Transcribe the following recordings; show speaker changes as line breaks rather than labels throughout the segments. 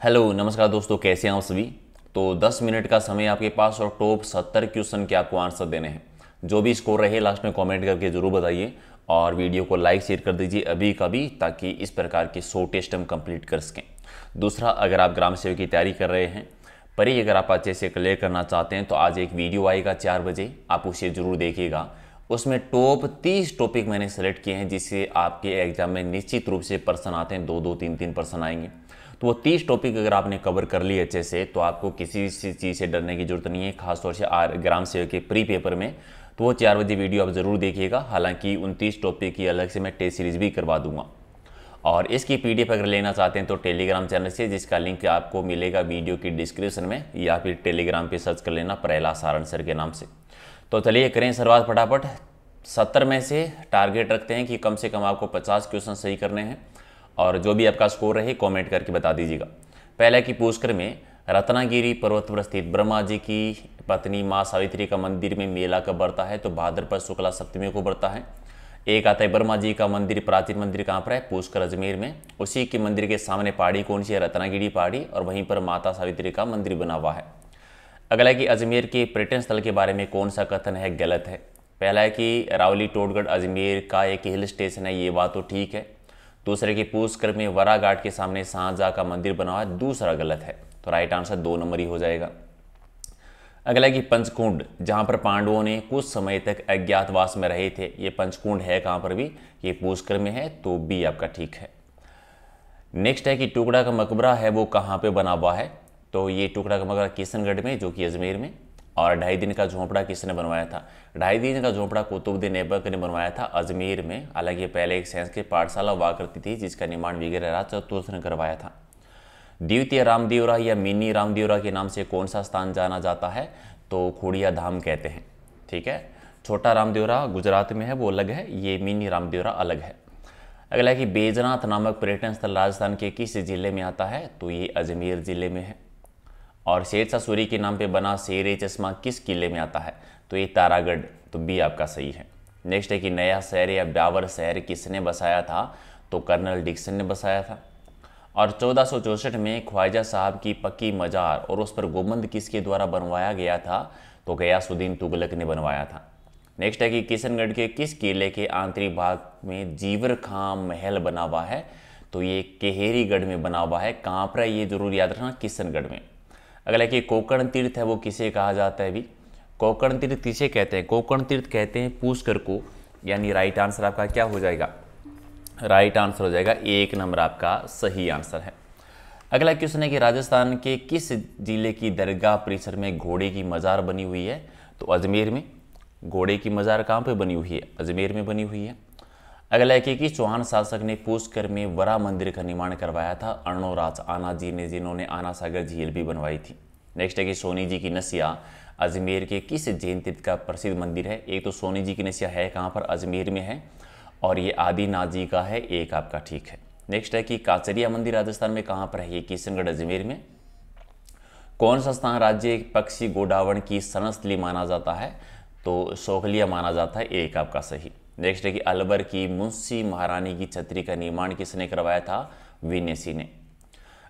Hello नमस्कार दोस्तों, कैसे हैं आप सभी। तो 10 मिनट का समय आपके पास और टॉप 70 क्वेश्चन के आपको आंसर देने हैं। जो भी स्कोर रहे लास्ट में कमेंट करके ज़रूर बताइए और वीडियो को लाइक शेयर कर दीजिए अभी कभी, ताकि इस प्रकार के 100 टेस्ट हम कंप्लीट कर सकें। दूसरा, अगर आप ग्राम सेवक की तैयारी कर रहे हैं पर ही अगर आप अच्छे से क्लियर करना चाहते हैं तो आज एक वीडियो आएगा 4 बजे, आप उसे ज़रूर देखिएगा। उसमें टॉप 30 टॉपिक मैंने सेलेक्ट किए हैं जिससे आपके एग्जाम में निश्चित रूप से प्रश्न आते हैं, 2-2 3-3 प्रश्न आएंगे। तो वो 30 टॉपिक अगर आपने कवर कर लिए अच्छे से तो आपको किसी चीज़ से डरने की जरूरत नहीं है, खासतौर से ग्राम सेवक के प्री पेपर में। तो वो 4 बजे वीडियो आप ज़रूर देखिएगा। हालांकि 29 टॉपिक की अलग से मैं टेस्ट सीरीज भी करवा दूंगा और इसकी पीडीएफ अगर लेना चाहते हैं तो टेलीग्राम चैनल से, जिसका लिंक आपको मिलेगा वीडियो की डिस्क्रिप्शन में, या फिर टेलीग्राम पे सर्च कर लेना प्रहलाद सारण सर के नाम से। तो चलिए करें शुरुआत फटाफट। 70 में से टारगेट रखते हैं कि कम से कम आपको 50 क्वेश्चन सही करने हैं और जो भी आपका स्कोर रहे कमेंट करके बता दीजिएगा। पहला कि पुष्कर में रत्नागिरी पर्वत पर स्थित ब्रह्मा जी की पत्नी माँ सावित्री का मंदिर में मेला कब बढ़ता है, तो भाद्रपद शुक्ला सप्तमी को बढ़ता है। एक आता है ब्रह्मा जी का मंदिर, प्राचीन मंदिर कहाँ पर है, पुष्कर अजमेर में। उसी के मंदिर के सामने पहाड़ी कौन सी है, रत्नागिरी पहाड़ी, और वहीं पर माता सावित्री का मंदिर बना हुआ है। अगला है कि अजमेर के पर्यटन स्थल के बारे में कौन सा कथन है, गलत है। पहला है कि रावली टोडगढ़ अजमेर का एक हिल स्टेशन है, ये बात तो ठीक है। दूसरे की पुष्कर में वरा घाट के सामने शाहजहाँ का मंदिर बना हुआ है, दूसरा गलत है। तो राइट आंसर 2 नंबर ही हो जाएगा। अगला है कि पंचकुंड, जहाँ पर पांडवों ने कुछ समय तक अज्ञातवास में रहे थे, ये पंचकुंड है कहाँ पर भी, ये पुष्कर में है, तो बी आपका ठीक है। नेक्स्ट है कि टुकड़ा का मकबरा है वो कहाँ पे बना हुआ है, तो ये टुकड़ा का मकबरा किशनगढ़ में, जो कि अजमेर में। और 2.5 दिन का झोंपड़ा किसने बनवाया था, 2.5 दिन का झोंपड़ा कुतुबुद्दीन ऐबक ने बनवाया था अजमेर में। हालांकि पहले एक संस्कृत पाठशाला हुआ करती थी जिसका निर्माण विग्रह राज चतुर्थ ने करवाया था। द्वितीय रामदेवरा या मिनी रामदेवरा के नाम से कौन सा स्थान जाना जाता है, तो खोड़िया धाम कहते हैं। ठीक है, छोटा रामदेवरा गुजरात में है, वो अलग है, ये मिनी रामदेवरा अलग है। अगला है कि बैजनाथ नामक पर्यटन स्थल राजस्थान के किस जिले में आता है, तो ये अजमेर जिले में है। और शेरशाह सूरी के नाम पे बना शेर चश्मा किस किले में आता है, तो ये तारागढ़, तो बी आपका सही है। नेक्स्ट है कि नया शहर या ब्यावर शहर किसने बसाया था, तो कर्नल डिक्सन ने बसाया था। और 1464 में ख्वाजा साहब की पक्की मजार और उस पर गुंबद किसके द्वारा बनवाया गया था, तो गयासुद्दीन तुगलक ने बनवाया था। नेक्स्ट है कि किशनगढ़ के किस किले के आंतरिक भाग में जीवर खां महल बना हुआ है, तो ये केहरीगढ़ में बना हुआ है। कहाँ पर है ये जरूर याद रखना, किशनगढ़ में। अगला कि कोकर्ण तीर्थ है वो किसे कहा जाता है भी, कोकर्ण तीर्थ किसे कहते हैं, कोकर्ण तीर्थ कहते हैं पुष्कर को। यानी राइट आंसर आपका क्या हो जाएगा, राइट आंसर हो जाएगा 1 नंबर आपका सही आंसर है। अगला क्वेश्चन है कि राजस्थान के किस जिले की दरगाह परिसर में घोड़े की मजार बनी हुई है, तो अजमेर में। घोड़े की मजार कहाँ पे बनी हुई है, अजमेर में बनी हुई है। अगला है कि चौहान शासक ने पुष्कर में वरा मंदिर का निर्माण करवाया था, अर्णोराज आना जी ने, जिन्होंने आना सागर झील भी बनवाई थी। नेक्स्ट है कि सोनी जी की नसिया अजमेर के किस जैन तीर्थ का प्रसिद्ध मंदिर है, एक तो सोनी जी की नसिया है कहाँ पर, अजमेर में है, और ये आदिनाथ जी का है, एक आपका ठीक है। नेक्स्ट है कि काचरिया मंदिर राजस्थान में कहाँ पर है, ये किशनगढ़ अजमेर में। कौन सा स्थान राज्य पक्षी गोडावण की शरणस्थली माना जाता है, तो सोखलिया माना जाता है, एक आपका सही। नेक्स्ट है कि अलवर की मुंशी महारानी की छतरी का निर्माण किसने करवाया था, विनेसी ने।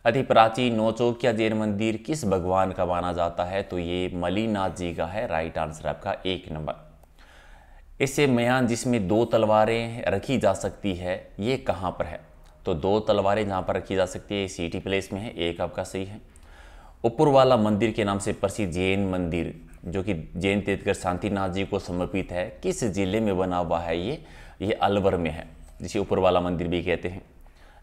अति प्राचीन नौचौकिया जैन मंदिर किस भगवान का माना जाता है, तो ये मलिनाथ जी का है, राइट आंसर आपका 1 नंबर। इससे म्यान जिसमें 2 तलवारें रखी जा सकती है, ये कहाँ पर है, तो 2 तलवारें जहाँ पर रखी जा सकती है सिटी प्लेस में है, एक आपका सही है। ऊपरवाला मंदिर के नाम से प्रसिद्ध जैन मंदिर जो कि जैन तीर्थकर शांतिनाथ जी को समर्पित है, किस जिले में बना हुआ है, ये अलवर में है, जिसे ऊपरवाला मंदिर भी कहते हैं।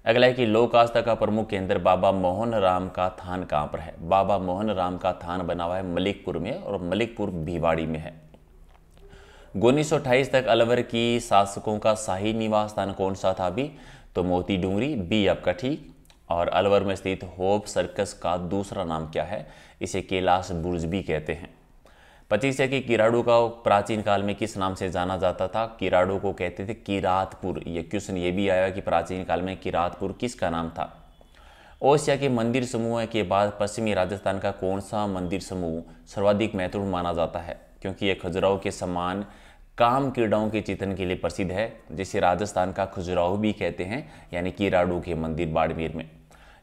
अगला है कि लोक आस्था का प्रमुख केंद्र बाबा मोहन राम का थान कहाँ पर है, बाबा मोहन राम का थान बना हुआ है मलिकपुर में, और मलिकपुर भिवाड़ी में है। 1928 तक अलवर की शासकों का शाही निवास स्थान कौन सा था भी, तो मोती डूंगरी, बी आपका ठीक। और अलवर में स्थित होप सर्कस का दूसरा नाम क्या है, इसे कैलाश बुर्ज भी कहते हैं। 25 है कि किराड़ू का प्राचीन काल में किस नाम से जाना जाता था, किराड़ू को कहते थे किरातपुर। ये क्वेश्चन ये भी आया कि प्राचीन काल में किरातपुर किसका नाम था। ओसिया के मंदिर समूह के बाद पश्चिमी राजस्थान का कौन सा मंदिर समूह सर्वाधिक महत्वपूर्ण माना जाता है, क्योंकि ये खजुराहो के समान काम कीड़ाओं के चित्रण के लिए प्रसिद्ध है, जिसे राजस्थान का खजुराहो भी कहते हैं, यानी किराड़ू के मंदिर बाड़मेर में।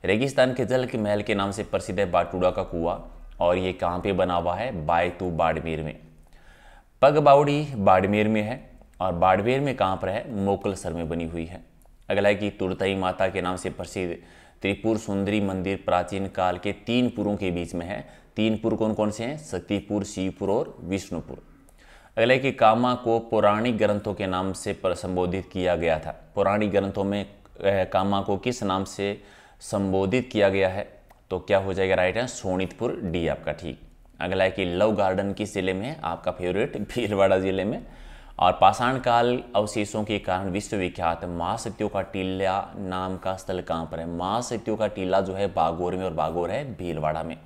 रेगिस्तान के जल के महल के नाम से प्रसिद्ध है बाटूड़ा का कुआं, और ये कहाँ पे बना हुआ है, बायतू बाड़मेर में। पग बावड़ी बाड़मेर में है, और बाड़मेर में कहाँ पर है, मोकलसर में बनी हुई है। अगला है कि तुरतई माता के नाम से प्रसिद्ध त्रिपुर सुंदरी मंदिर प्राचीन काल के 3 पुरों के बीच में है। 3 पुर कौन कौन से हैं, शक्तिपुर, शिवपुर और विष्णुपुर। अगला है कि कामा को पौराणिक ग्रंथों के नाम से संबोधित किया गया था। पौराणिक ग्रंथों में कामा को किस नाम से संबोधित किया गया है, तो क्या हो जाएगा राइट है, शोणितपुर, डी आपका ठीक। अगला है कि लव गार्डन किस जिले में है, आपका फेवरेट भीलवाड़ा जिले में। और पाषाण काल अवशेषों के कारण विश्वविख्यात महासत्यों का टीला नाम का स्थल कहाँ पर है, महासत्यों का टीला जो है बागोर में, और बागोर है भीलवाड़ा में।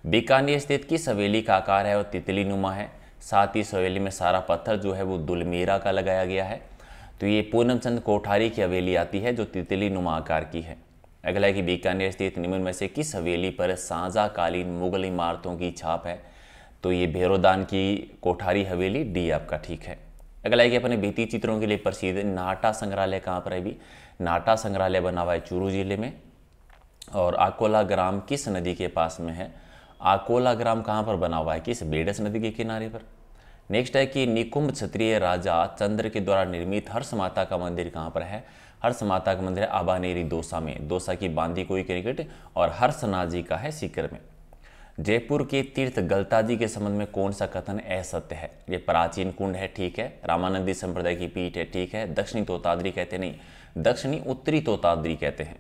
बीकानेर स्थित किस हवेली का आकार है, और तितली नुमा है। साथ ही इस हवेली में सारा पत्थर जो है वो दुलमेरा का लगाया गया है। तो ये पूर्णचंद कोठारी की हवेली आती है जो तितली नुमा आकार की है। अगला है कि बीकानेर स्थित निम्न में से किस हवेली पर साझाकालीन मुगल इमारतों की छाप है, तो ये भैरोदान की कोठारी हवेली, डी आपका ठीक है। अगला है कि अपने भित्ति चित्रों के लिए प्रसिद्ध नाटा संग्रहालय कहाँ पर है भी, नाटा संग्रहालय बना हुआ है चूरू जिले में। और आकोला ग्राम किस नदी के पास में है, आकोला ग्राम कहाँ पर बना हुआ है, किस, बेडस नदी के किनारे पर। नेक्स्ट है कि निकुंभ क्षत्रिय राजा चंद्र के द्वारा निर्मित हर्ष माता का मंदिर कहाँ पर है, हर्ष माता का मंदिर है आबानेरी दौसा में, दौसा की बांदी कोई क्रिकेट, और हर्षनाथ जी का है सीकर में। जयपुर के तीर्थ गलता जी के संबंध में कौन सा कथन असत्य है, ये प्राचीन कुंड है ठीक है, रामानंदी संप्रदाय की पीठ है ठीक है, दक्षिणी तोताद्री कहते नहीं, दक्षिणी उत्तरी तोताद्री कहते हैं,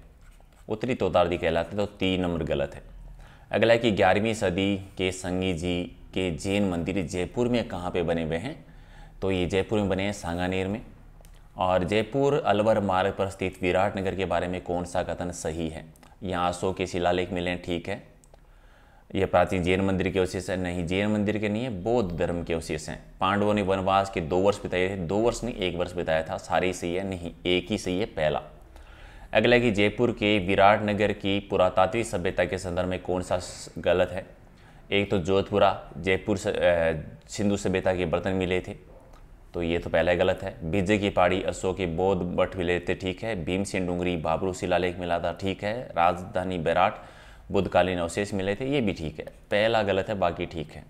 उत्तरी तोताद्री कहलाते, तो 3 नंबर गलत है। अगला है कि 11वीं सदी के संगी जी के जैन मंदिर जयपुर में कहाँ पे बने हुए हैं, तो ये जयपुर में बने हैं सांगानेर में। और जयपुर अलवर मार्ग पर स्थित विराटनगर के बारे में कौन सा कथन सही है, यहाँ अशोक के शिलालेख मिले हैं ठीक है। यह प्राचीन जैन मंदिर के अवशेष है, नहीं जैन मंदिर के नहीं है, बौद्ध धर्म के अवशेष हैं। पांडवों ने वनवास के 2 वर्ष बिताए थे, 2 वर्ष नहीं 1 वर्ष बिताया था, सारे सही है, नहीं एक ही सही है पहला। अगला कि जयपुर के विराटनगर की पुरातात्विक सभ्यता के संदर्भ में कौन सा गलत है, एक तो जोधपुरा जयपुर सिंधु सभ्यता के बर्तन मिले थे, तो ये तो पहला गलत है। विजय की पहाड़ी अशोक के बौद्ध मठ मिले थे ठीक है, भीमसेन डूंगरी बाबरू शिलालेख मिला था ठीक है, राजधानी बैराट बुद्धकालीन अवशेष मिले थे, ये भी ठीक है, पहला गलत है बाकी ठीक है।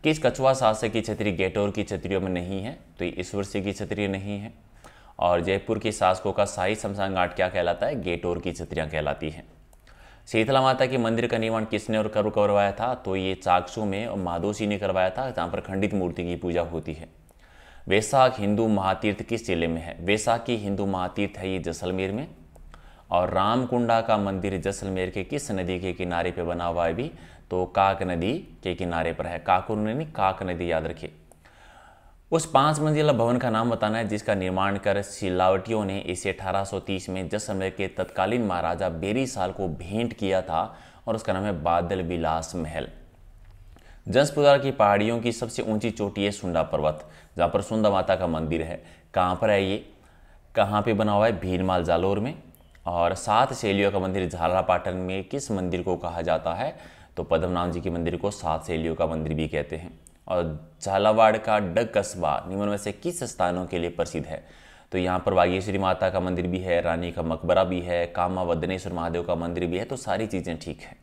किस कछुआ शासक की छतरी गेटौर की छतरियों में नहीं है, तो ये ईश्वर सिंह की छतरी नहीं है। और जयपुर के शासकों का शाही शमशान घाट क्या कहलाता है, गेटौर की छतरियाँ कहलाती हैं। शीतला माता के मंदिर का निर्माण किसने और कब करवाया था, तो ये चाकसू में और माधोसी ने करवाया था, जहाँ पर खंडित मूर्ति की पूजा होती है। वैशाख हिंदू महातीर्थ किस जिले में है, वैशाख की हिंदू महातीर्थ है ये जैसलमेर में। और रामकुंडा का मंदिर जैसलमेर के किस नदी के किनारे पे बना हुआ है भी, तो काक नदी के किनारे पर है, काकुर नहीं काक नदी याद रखिए। उस 5 मंजिला भवन का नाम बताना है जिसका निर्माण कर सिलावटियों ने इसे 1830 में जैसलमेर के तत्कालीन महाराजा बेरी साल को भेंट किया था, और उसका नाम है बादल विलास महल। जसपुरा की पहाड़ियों की सबसे ऊंची चोटी है सुंडा पर्वत, जहाँ पर सुंदा माता का मंदिर है। कहाँ पर है ये, कहाँ पे बना हुआ है, भीलमाल जालोर में। और 7 शैलियों का मंदिर झालापाटन में किस मंदिर को कहा जाता है, तो पद्मनाभ जी के मंदिर को 7 शैलियों का मंदिर भी कहते हैं। और झालावाड़ का डग कस्बा निम्न में से किस स्थानों के लिए प्रसिद्ध है, तो यहाँ पर बागेश्वरी माता का मंदिर भी है, रानी का मकबरा भी है, कामा वदनेश्वर महादेव का मंदिर भी है, तो सारी चीज़ें ठीक है।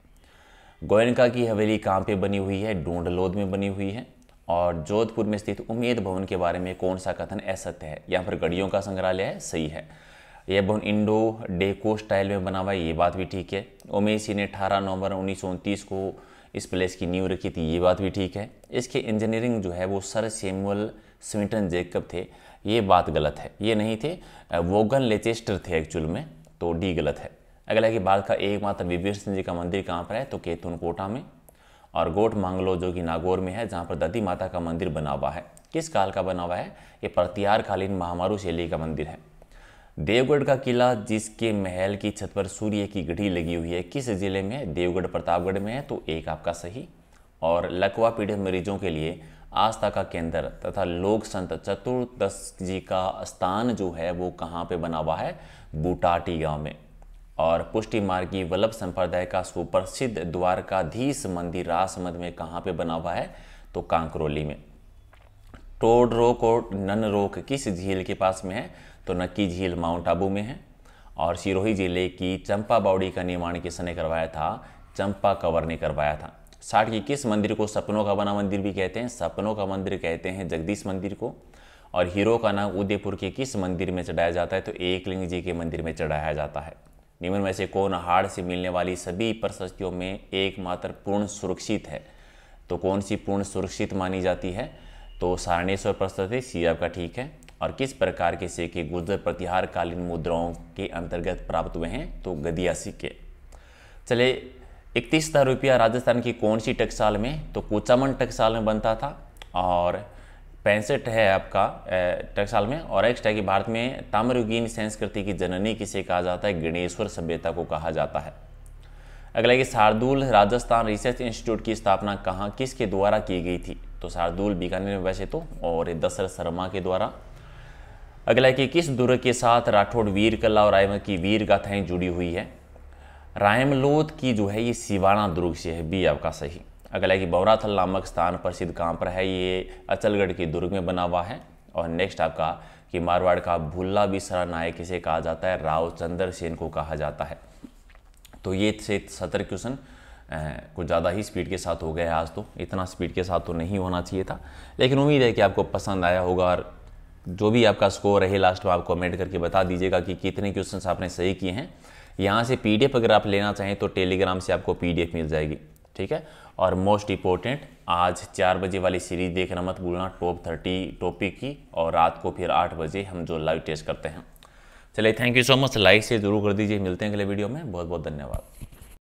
गोयनका की हवेली कहाँ पे बनी हुई है, ढूंढलोद में बनी हुई है। और जोधपुर में स्थित उम्मेद भवन के बारे में कौन सा कथन असत्य है, यहाँ पर गढ़ियों का संग्रहालय है, सही है। यह भवन इंडो डेको स्टाइल में बना हुआ है, ये बात भी ठीक है। उमेश सिंह ने 18 नवंबर 1929 को इस प्लेस की नींव रखी थी, ये बात भी ठीक है। इसके इंजीनियरिंग जो है वो सर सैमुअल स्विंटन जैकब थे, ये बात गलत है, ये नहीं थे, वोगन लेचेस्टर थे एक्चुअल में, तो डी गलत है। अगला कि भारत का एकमात्र विभीषण सिंह जी का मंदिर कहाँ पर है, तो केतुन कोटा में। और गोट मांगलो जो कि नागौर में है, जहाँ पर दधी माता का मंदिर बना हुआ है, किस काल का बना हुआ है, ये प्रतिहार कालीन महामारू शैली का मंदिर है। देवगढ़ का किला जिसके महल की छत पर सूर्य की घड़ी लगी हुई है, किस जिले में है, देवगढ़ प्रतापगढ़ में है, तो एक आपका सही। और लकवा पीड़ित मरीजों के लिए आस्था का केंद्र तथा लोक संत चतुर्दश जी का स्थान जो है वो कहाँ पे बना हुआ है, बूटाटी गांव में। और पुष्टि मार्ग की वल्लभ संप्रदाय का सुप्रसिद्ध द्वारकाधीश मंदिर राजसमंद में कहाँ पे बना हुआ है, तो कांकरोली में। टोड रोक और नन रोक किस झील के पास में है, तो नक्की झील माउंट आबू में है। और सिरोही जिले की चंपा बावड़ी का निर्माण किसने करवाया था? चंपा कंवर ने करवाया था। 60 के किस मंदिर को सपनों का बना मंदिर भी कहते हैं? सपनों का मंदिर कहते हैं जगदीश मंदिर को। और हीरो का नाम उदयपुर के किस मंदिर में चढ़ाया जाता है? तो एकलिंग जी के मंदिर में चढ़ाया जाता है। निम्न में से कौन हाड़ से मिलने वाली सभी प्रशस्तियों में एकमात्र पूर्ण सुरक्षित है? तो कौन सी पूर्ण सुरक्षित मानी जाती है? तो सारणेश्वर प्रशस्ति, सी आपका ठीक है। और किस प्रकार के सिक्के गुर्जर प्रतिहार कालीन मुद्राओं के अंतर्गत प्राप्त हुए हैं? तो गदिया सिक्के। चले 31,000 रुपया राजस्थान की कौन सी टकसाल में? तो कुचामन टकसाल में बनता था। और 65 है आपका टकसाल में। और नेक्स्ट है कि भारत में ताम्रयुगीन संस्कृति की जननी किसे कहा जाता है? गणेश्वर सभ्यता को कहा जाता है। अगला है कि शार्दुल राजस्थान रिसर्च इंस्टीट्यूट की स्थापना कहाँ किसके द्वारा की गई थी? तो शार्दुल बीकानेर में वैसे तो, और दशरथ शर्मा के द्वारा। अगला है कि किस दुर्ग के साथ राठौड़ वीर कला और रायमल की वीर गाथाएं जुड़ी हुई है? रायमलोद की जो है ये सिवाना दुर्ग से है, बी आपका सही। अगला है कि बौराथल नामक स्थान प्रसिद्ध कहाँ पर है? ये अचलगढ़ के दुर्ग में बना हुआ है। और नेक्स्ट आपका कि मारवाड़ का भुल्ला बिसरा नायक किसे कहा जाता है? राव चंद्र सेन को कहा जाता है। तो ये थे 70 क्वेश्चन। कुछ ज़्यादा ही स्पीड के साथ हो गया आज, तो इतना स्पीड के साथ तो नहीं होना चाहिए था, लेकिन उम्मीद है कि आपको पसंद आया होगा। और जो भी आपका स्कोर रहे लास्ट में आप कमेंट करके बता दीजिएगा कि कितने क्वेश्चंस आपने सही किए हैं। यहाँ से पीडीएफ अगर आप लेना चाहें तो टेलीग्राम से आपको पीडीएफ मिल जाएगी, ठीक है। और मोस्ट इंपॉर्टेंट, आज 4 बजे वाली सीरीज देखना मत भूलना, टॉप 30 टॉपिक की। और रात को फिर 8 बजे हम जो लाइव टेस्ट करते हैं। चलिए, thank you so much. Like से जरूर कर दीजिए। मिलते हैं अगले वीडियो में। बहुत बहुत धन्यवाद।